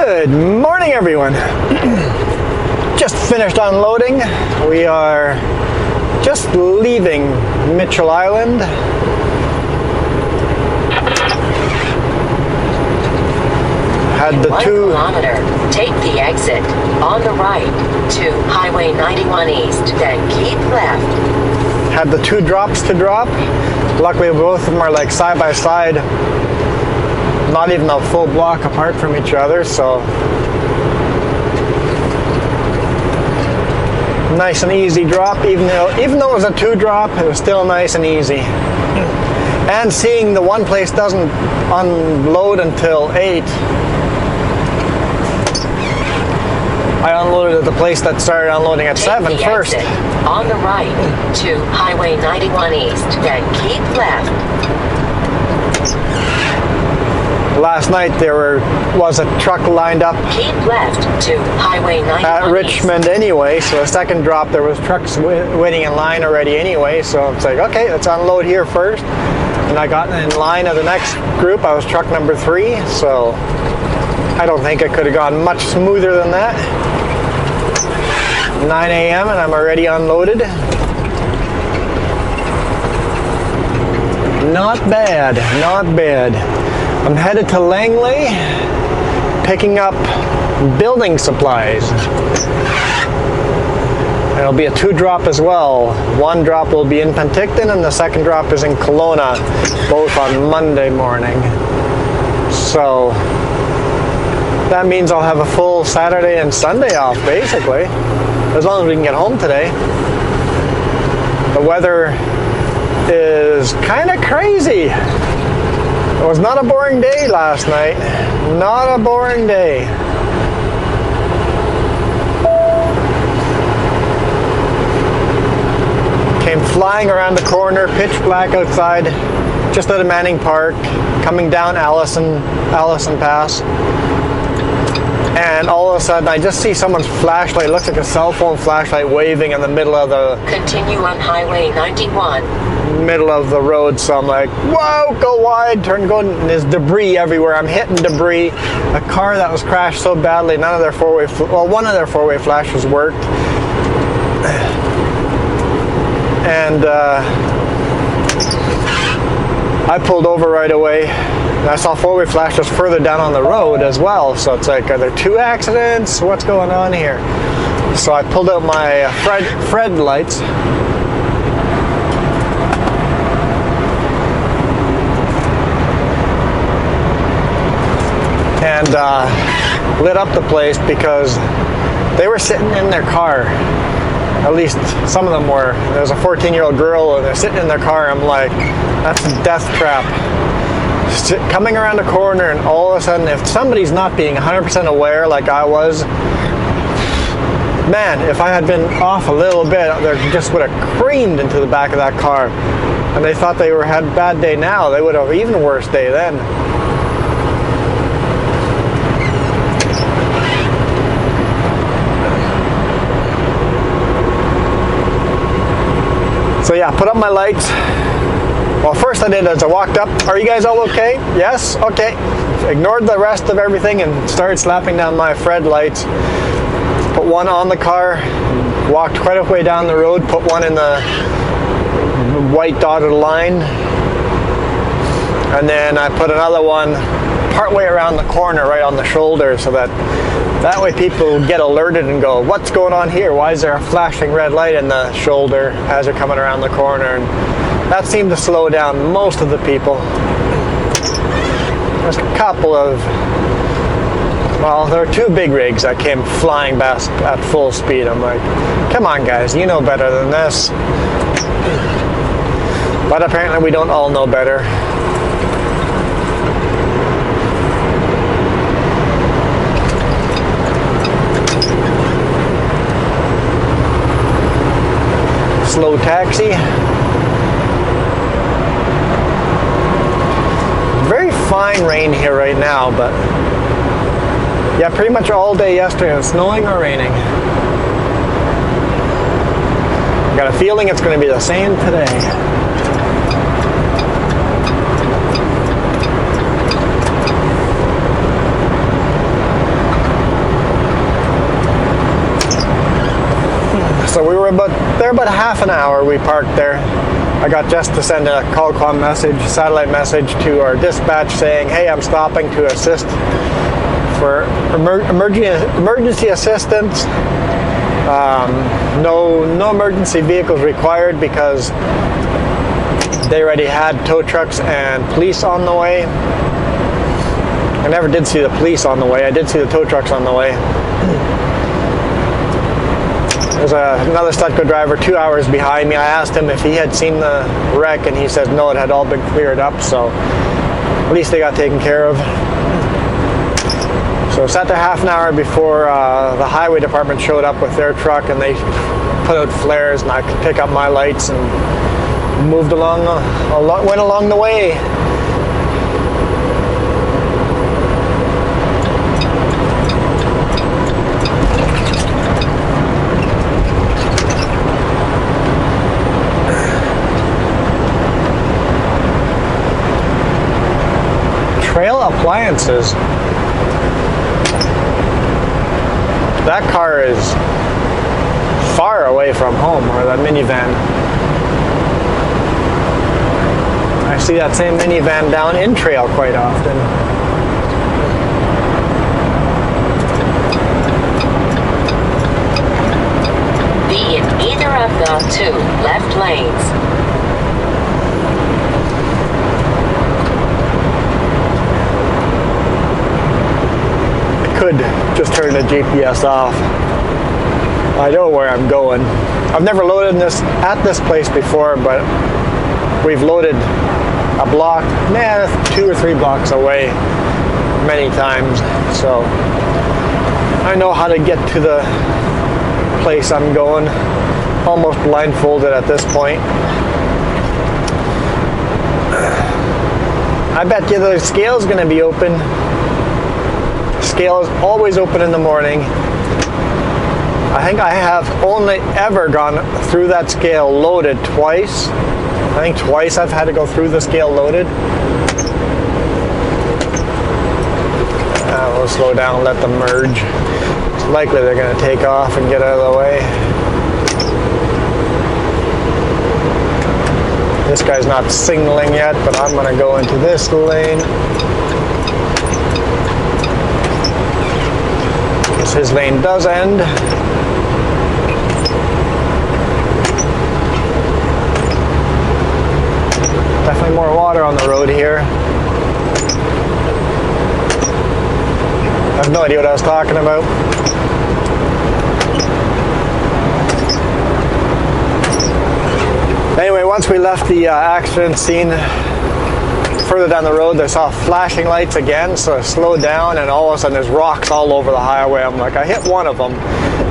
Good morning, everyone. Just finished unloading. We are just leaving Mitchell Island. Had the 1 kilometer, take the exit on the right to Highway 91 East, then keep left. Had the 2 drops to drop. Luckily, both of them are like side by side, not even a full block apart from each other, so nice and easy drop. Even though it was a 2 drop, it was still nice and easy. And seeing the one place doesn't unload until 8, I unloaded at the place that started unloading at 7 first. On the right to Highway 91 East, then keep left. Last night there was a truck lined up Keep left to Highway 91 at Richmond East. anyway, so the second drop there was trucks waiting in line already anyway, so it's like, okay, let's unload here first. And I got in line of the next group. I was truck number 3, so I don't think I could have gone much smoother than that. 9 a.m. and I'm already unloaded. Not bad, not bad. I'm headed to Langley, picking up building supplies. It'll be a 2 drop as well. 1 drop will be in Penticton and the second drop is in Kelowna, both on Monday morning. So that means I'll have a full Saturday and Sunday off, basically, as long as we can get home today. The weather is kind of crazy. It was not a boring day last night. Not a boring day. Came flying around the corner, pitch black outside, just out of Manning Park, coming down Allison Pass. And all of a sudden, I just see someone's flashlight. It looks like a cell phone flashlight waving in the middle of the Continue on Highway 91. middle of the road. So I'm like, whoa, go wide, turn, go. And there's debris everywhere. I'm hitting debris. A car that was crashed so badly, none of their one of their four-way flashes worked. And I pulled over right away. And I saw four-way flashes further down on the road as well. So it's like, are there 2 accidents? What's going on here? So I pulled out my Fred lights. And lit up the place because they were sitting in their car. At least some of them were. There's a 14-year-old girl and they're sitting in their car. I'm like, that's a death trap. Coming around a corner and all of a sudden, if somebody's not being 100% aware like I was, man, if I had been off a little bit, they just would have creamed into the back of that car. And they thought they had a bad day now. They would have an even worse day then. So yeah, put up my lights. Well, first I did as I walked up, are you guys all okay? Yes? Okay. Ignored the rest of everything and started slapping down my Fred lights. Put one on the car, walked quite a way down the road, put one in the white dotted line, and then I put another one partway around the corner right on the shoulder so that way people get alerted and go, what's going on here? Why is there a flashing red light in the shoulder as you're coming around the corner? And that seemed to slow down most of the people. There's a couple of, well, there were 2 big rigs that came flying past at full speed. I'm like, come on guys, you know better than this. But apparently we don't all know better. Slow taxi. Very fine rain here right now, but yeah, pretty much all day yesterday it was snowing or raining. I got a feeling it's going to be the same today. So we were there about half an hour. We parked there. I got just to send a call-com message, satellite message to our dispatch saying, hey, I'm stopping to assist for emergency assistance. No emergency vehicles required because they already had tow trucks and police on the way. I never did see the police on the way. I did see the tow trucks on the way. There's another Stutco driver 2 hours behind me. I asked him if he had seen the wreck, and he said no, it had all been cleared up, so at least they got taken care of. So sat there half an hour before the highway department showed up with their truck, and they put out flares, and I could pick up my lights and moved along, went along the way. Trail appliances. That car is far away from home, or that minivan. I see that same minivan down in trail quite often. Be in either of the 2 left lanes. Could just turn the GPS off. I know where I'm going. I've never loaded this at this place before, but we've loaded a block, 2 or 3 blocks away many times, so I know how to get to the place I'm going, almost blindfolded at this point. I bet you the scale's going to be open. Scale is always open in the morning. I think I have only ever gone through that scale loaded twice. I think twice I've had to go through the scale loaded. We'll slow down and let them merge. It's likely they're going to take off and get out of the way. This guy's not signaling yet, but I'm going to go into this lane. His lane does end. Definitely more water on the road here. I have no idea what I was talking about. Anyway, once we left the accident scene, further down the road, I saw flashing lights again, so I slowed down, and all of a sudden there's rocks all over the highway. I'm like, I hit one of them.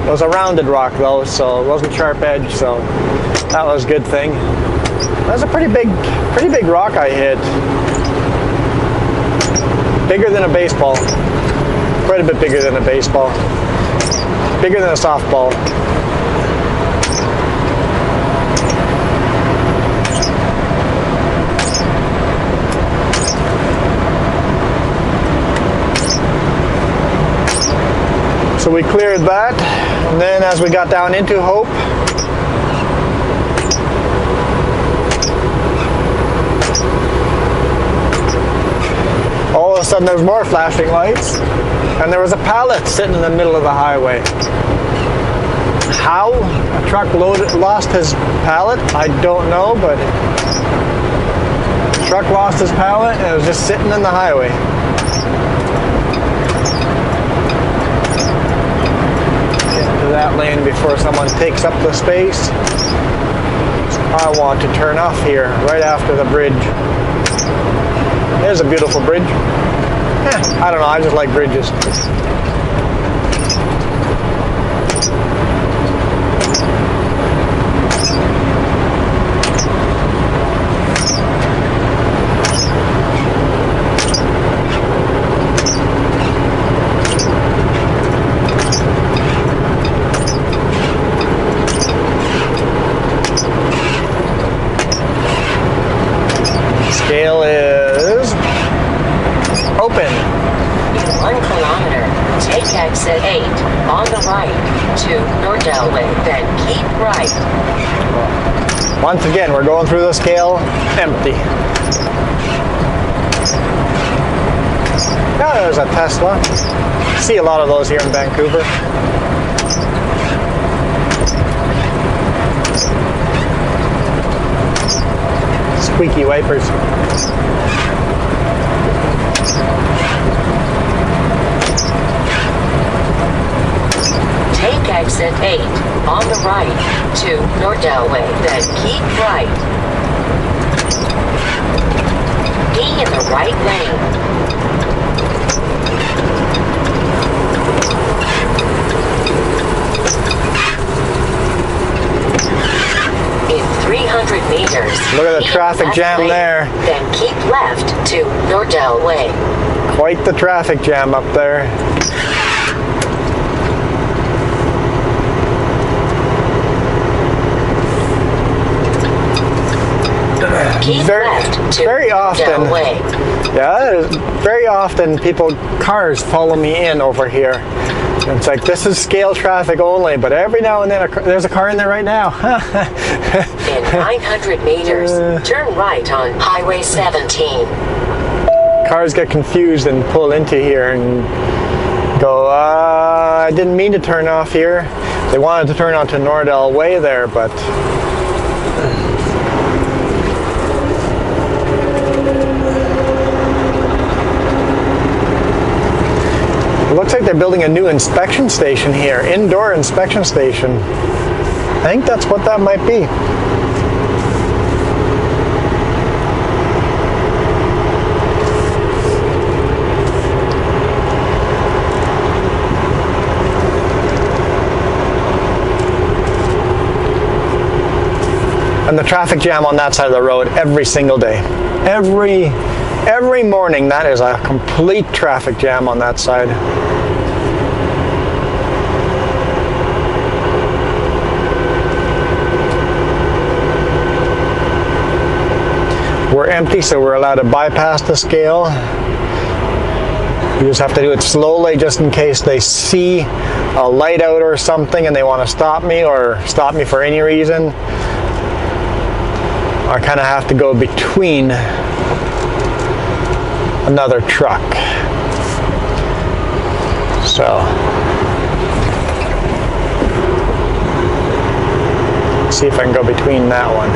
It was a rounded rock though, so it wasn't sharp edge, so that was a good thing. That was a pretty big rock I hit. Bigger than a baseball. Quite a bit bigger than a baseball. Bigger than a softball. So we cleared that, and then as we got down into Hope, all of a sudden there's more flashing lights, and there was a pallet sitting in the middle of the highway. How a truck lost his pallet, I don't know, but the truck lost his pallet and it was just sitting in the highway. That lane before someone takes up the space. I want to turn off here right after the bridge. There's a beautiful bridge. I don't know, I just like bridges. Scale is open. In 1 kilometer, take exit 8 on the right to Nordell Way, then keep right. Once again, we're going through the scale empty. Now there's a Tesla. See a lot of those here in Vancouver. Squeaky wipers. Take exit 8 on the right to Nordell Way, then keep right. Be in the right lane. In 300 meters, Look at the be in traffic left jam lane, there. Then keep left to Nordell Way. Quite the traffic jam up there. Keep left to very often, Nordell Way. yeah, very often cars follow me in over here. And it's like, this is scale traffic only, but every now and then there's a car in there right now. In 900 meters, turn right on Highway 17. Cars get confused and pull into here and go, I didn't mean to turn off here. They wanted to turn onto Nordell Way there, but it looks like they're building a new inspection station here, indoor inspection station. I think that's what that might be. And the traffic jam on that side of the road every single day. Every morning, that is a complete traffic jam on that side. We're empty, so we're allowed to bypass the scale. You just have to do it slowly just in case they see a light out or something and they want to stop me or stop me for any reason. I kind of have to go between another truck. So, let's see if I can go between that one.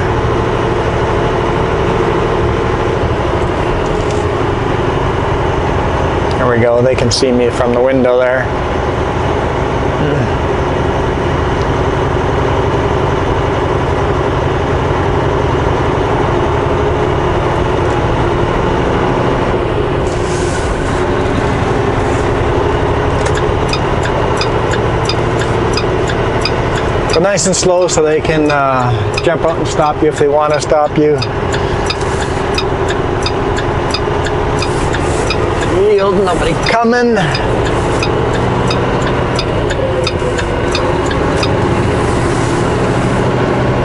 There we go, they can see me from the window there. But nice and slow so they can jump out and stop you if they want to stop you. Yield, nobody coming.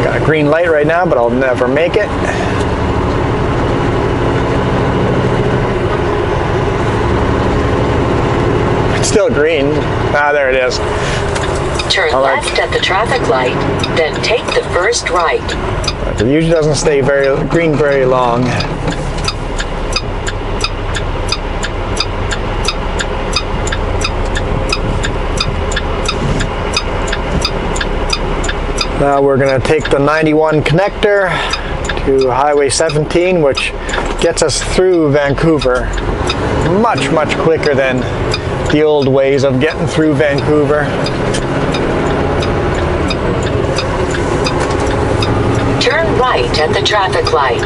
Got a green light right now, but I'll never make it. It's still green. Ah, there it is. Turn left at the traffic light, then take the first right. It usually doesn't stay green very long. Now we're going to take the 91 connector to Highway 17, which gets us through Vancouver much quicker than the old ways of getting through Vancouver. Turn right at the traffic light.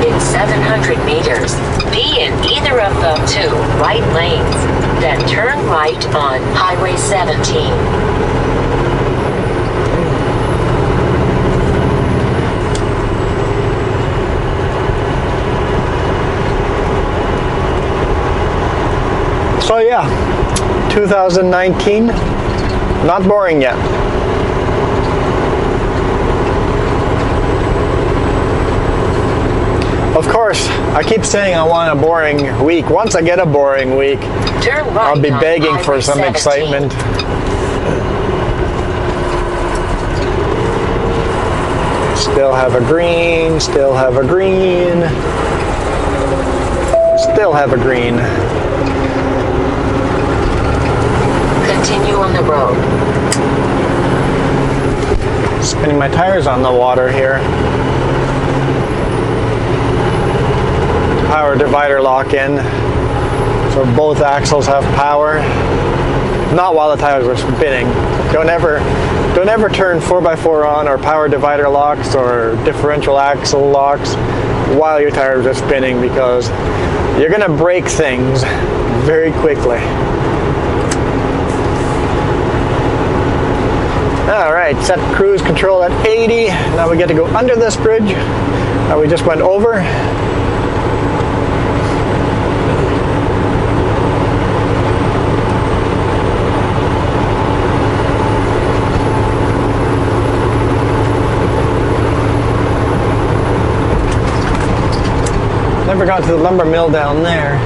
In 700 meters, be in either of the two right lanes, then turn right on Highway 17. So yeah, 2019, not boring yet. course, I keep saying I want a boring week. Once I get a boring week, Turn right I'll be on begging for Highway some 17. excitement. Still have a green, still have a green, still have a green. Continue on the road. Spinning my tires on the water here. Power divider lock in, so both axles have power. Not while the tires are spinning. Don't ever turn 4x4 on or power divider locks or differential axle locks while your tires are spinning, because you're gonna break things very quickly. All right, set cruise control at 80. Now we get to go under this bridge that we just went over. Never got to the lumber mill down there.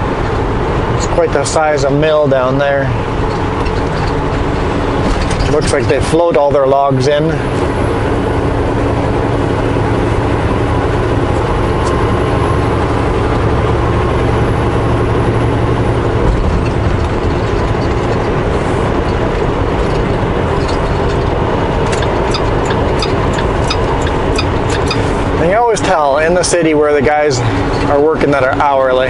It's quite the size of mill down there. Looks like they float all their logs in. And you always tell in the city where the guys are working that are hourly.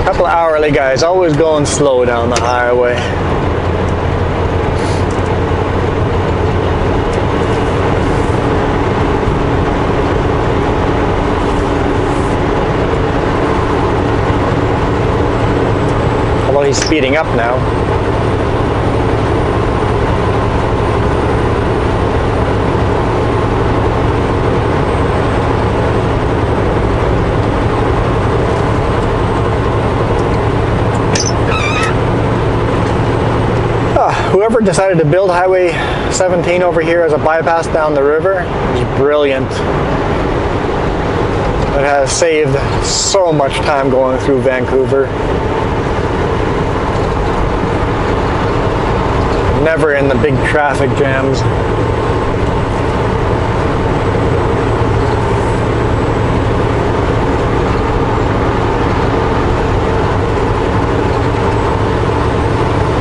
Couple of hourly guys always going slow down the highway. Although he's speeding up now. Whoever decided to build Highway 17 over here as a bypass down the river is brilliant. It has saved so much time going through Vancouver. Never in the big traffic jams.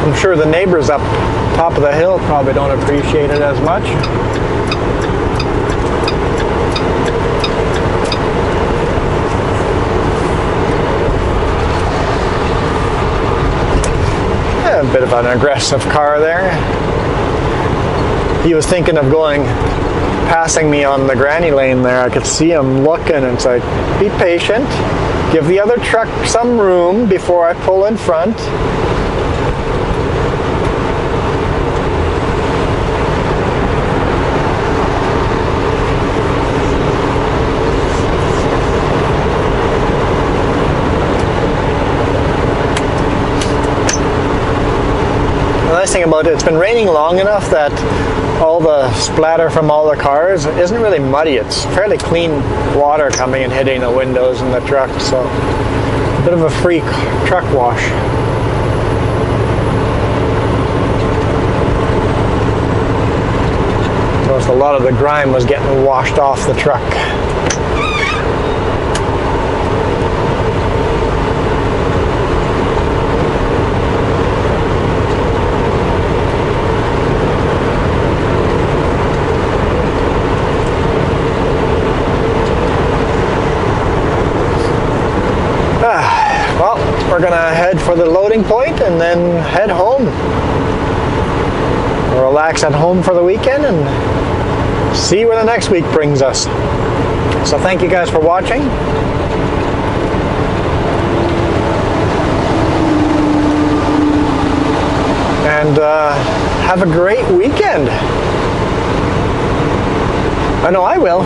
I'm sure the neighbors up top of the hill probably don't appreciate it as much. Yeah, a bit of an aggressive car there. He was thinking of passing me on the granny lane there. I could see him looking, and it's like, be patient. Give the other truck some room before I pull in front. The nice thing about it, it's been raining long enough that all the splatter from all the cars isn't really muddy. It's fairly clean water coming and hitting the windows in the truck, so a bit of a free truck wash. Notice a lot of the grime was getting washed off the truck. Well, we're gonna head for the loading point and then head home. We'll relax at home for the weekend and see where the next week brings us. So thank you guys for watching. And have a great weekend. I know I will.